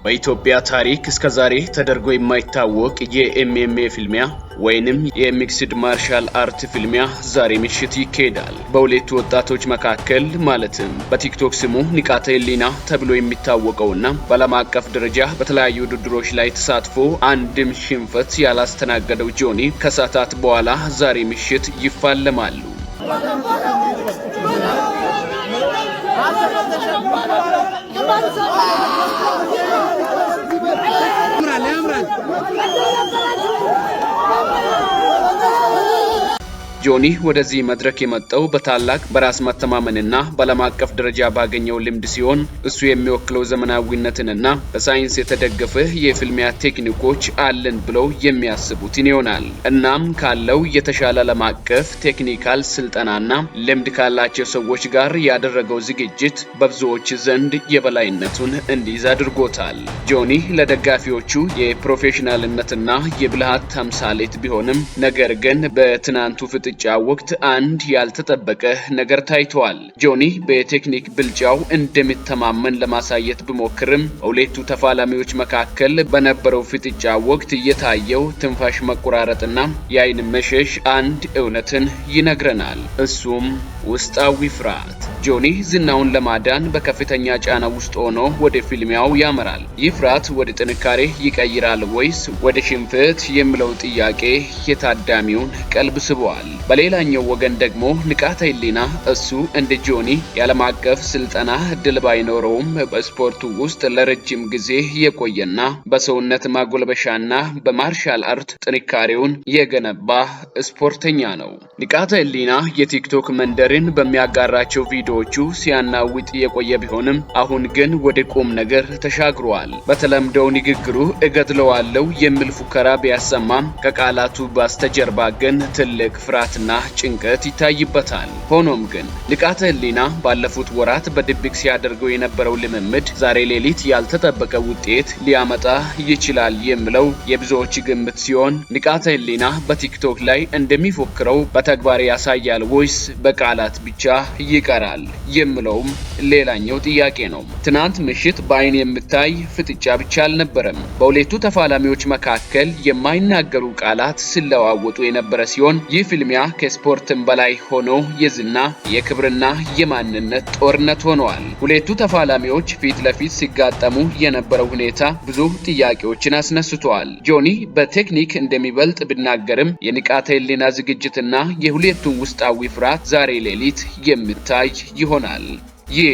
በኢትዮጵያ ታሪክ እስከዛሬ ተደርጎ የማይታወቅ የኤምኤምኤ ፍልሚያ ወይንም የሚክስድ ማርሻል አርት ፍልሚያ ዛሬ ምሽት ይካሄዳል። በሁለቱ ወጣቶች መካከል ማለትም በቲክቶክ ስሙ ንቃተ ህሊና ተብሎ የሚታወቀውና በዓለም አቀፍ ደረጃ በተለያዩ ውድድሮች ላይ ተሳትፎ አንድም ሽንፈት ያላስተናገደው ጆኒ ከሰዓታት በኋላ ዛሬ ምሽት ይፋለማሉ። ጆኒ ወደዚህ መድረክ የመጣው በታላቅ በራስ መተማመንና በዓለም አቀፍ ደረጃ ባገኘው ልምድ ሲሆን እሱ የሚወክለው ዘመናዊነትንና በሳይንስ የተደገፈ የፍልሚያ ቴክኒኮች አለን ብለው የሚያስቡትን ይሆናል። እናም ካለው የተሻለ ዓለም አቀፍ ቴክኒካል ስልጠናና ልምድ ካላቸው ሰዎች ጋር ያደረገው ዝግጅት በብዙዎች ዘንድ የበላይነቱን እንዲይዝ አድርጎታል። ጆኒ ለደጋፊዎቹ የፕሮፌሽናልነትና የብልሃት ተምሳሌት ቢሆንም ነገር ግን በትናንቱ ፍጥጫ ወቅት አንድ ያልተጠበቀ ነገር ታይቷል። ጆኒ በቴክኒክ ብልጫው እንደሚተማመን ለማሳየት ቢሞክርም በሁለቱ ተፋላሚዎች መካከል በነበረው ፍጥጫ ወቅት የታየው ትንፋሽ መቆራረጥና የአይን መሸሽ አንድ እውነትን ይነግረናል። እሱም ውስጣዊ ፍርሃት። ጆኒ ዝናውን ለማዳን በከፍተኛ ጫና ውስጥ ሆኖ ወደ ፍልሚያው ያመራል። ይህ ፍርሃት ወደ ጥንካሬ ይቀይራል ወይስ ወደ ሽንፈት የሚለው ጥያቄ የታዳሚውን ቀልብ ስቧል። በሌላኛው ወገን ደግሞ ንቃተ ህሊና እሱ እንደ ጆኒ የዓለም አቀፍ ስልጠና እድል ባይኖረውም በስፖርቱ ውስጥ ለረጅም ጊዜ የቆየና በሰውነት ማጎልበሻና በማርሻል አርት ጥንካሬውን የገነባ ስፖርተኛ ነው። ንቃተ ህሊና የቲክቶክ መንደርን በሚያጋራቸው ቪዲዮዎቹ ሲያናውጥ የቆየ ቢሆንም አሁን ግን ወደ ቁም ነገር ተሻግሯል። በተለምዶው ንግግሩ እገድለዋለሁ የሚል ፉከራ ቢያሰማም ከቃላቱ በስተጀርባ ግን ትልቅ ፍርሃትና ጭንቀት ይታይበታል። ሆኖም ግን ንቃተ ህሊና ባለፉት ወራት በድብቅ ሲያደርገው የነበረው ልምምድ ዛሬ ሌሊት ያልተጠበቀ ውጤት ሊያመጣ ይችላል የሚለው የብዙዎች ግምት ሲሆን ንቃተ ህሊና በቲክቶክ ላይ እንደሚፎክረው በተግባር ያሳያል ወይስ በቃላት ብቻ ይቀራል የሚለውም ሌላኛው ጥያቄ ነው። ትናንት ምሽት በአይን የምታይ ፍጥጫ ብቻ አልነበረም። በሁለቱ ተፋላሚዎች መካከል የማይናገሩ ቃላት ሲለዋወጡ የነበረ ሲሆን ይህ ፍልሚያ ከስፖርትም በላይ ሆኖ የዝና የክብርና የማንነት ጦርነት ሆነዋል። ሁለቱ ተፋላሚዎች ፊት ለፊት ሲጋጠሙ የነበረው ሁኔታ ብዙ ጥያቄዎችን አስነስቷል። ጆኒ በቴክኒክ እንደሚበልጥ ቢናገርም የንቃተ ህሊና ዝግጅትና የሁለቱን ውስጣዊ ፍርሃት ዛሬ ሌሊት የሚታይ ይሆናል። ይህ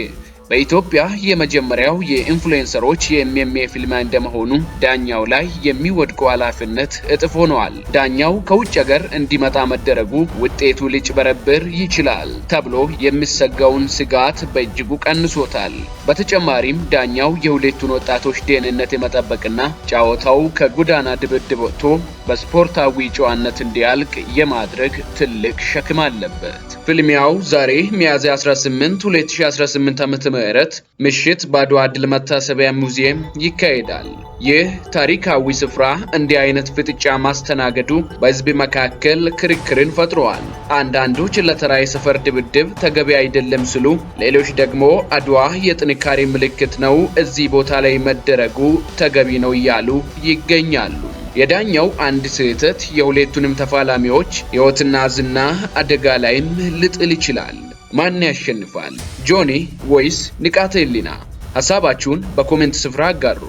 በኢትዮጵያ የመጀመሪያው የኢንፍሉዌንሰሮች የኤምኤምኤ ፍልሚያ እንደመሆኑ ዳኛው ላይ የሚወድቀው ኃላፊነት እጥፍ ሆኗል። ዳኛው ከውጭ ሀገር እንዲመጣ መደረጉ ውጤቱ ሊጭበረብር ይችላል ተብሎ የሚሰጋውን ስጋት በእጅጉ ቀንሶታል። በተጨማሪም ዳኛው የሁለቱን ወጣቶች ደህንነት የመጠበቅና ጨዋታው ከጎዳና ድብድብ ወጥቶ በስፖርታዊ ጨዋነት እንዲያልቅ የማድረግ ትልቅ ሸክም አለበት። ፍልሚያው ዛሬ ሚያዝያ 18 2018 ዓ.ም ምሽት በአድዋ ድል መታሰቢያ ሙዚየም ይካሄዳል። ይህ ታሪካዊ ስፍራ እንዲህ አይነት ፍጥጫ ማስተናገዱ በህዝብ መካከል ክርክርን ፈጥሯል። አንዳንዶች ለተራ የሰፈር ድብድብ ተገቢ አይደለም ሲሉ፣ ሌሎች ደግሞ አድዋ የጥንካሬ ምልክት ነው፣ እዚህ ቦታ ላይ መደረጉ ተገቢ ነው እያሉ ይገኛሉ። የዳኛው አንድ ስህተት የሁለቱንም ተፋላሚዎች ሕይወትና ዝና አደጋ ላይም ሊጥል ይችላል። ማን ያሸንፋል? ጆኒ ወይስ ንቃተ ህሊና? ሐሳባችሁን በኮሜንት ስፍራ አጋሩ።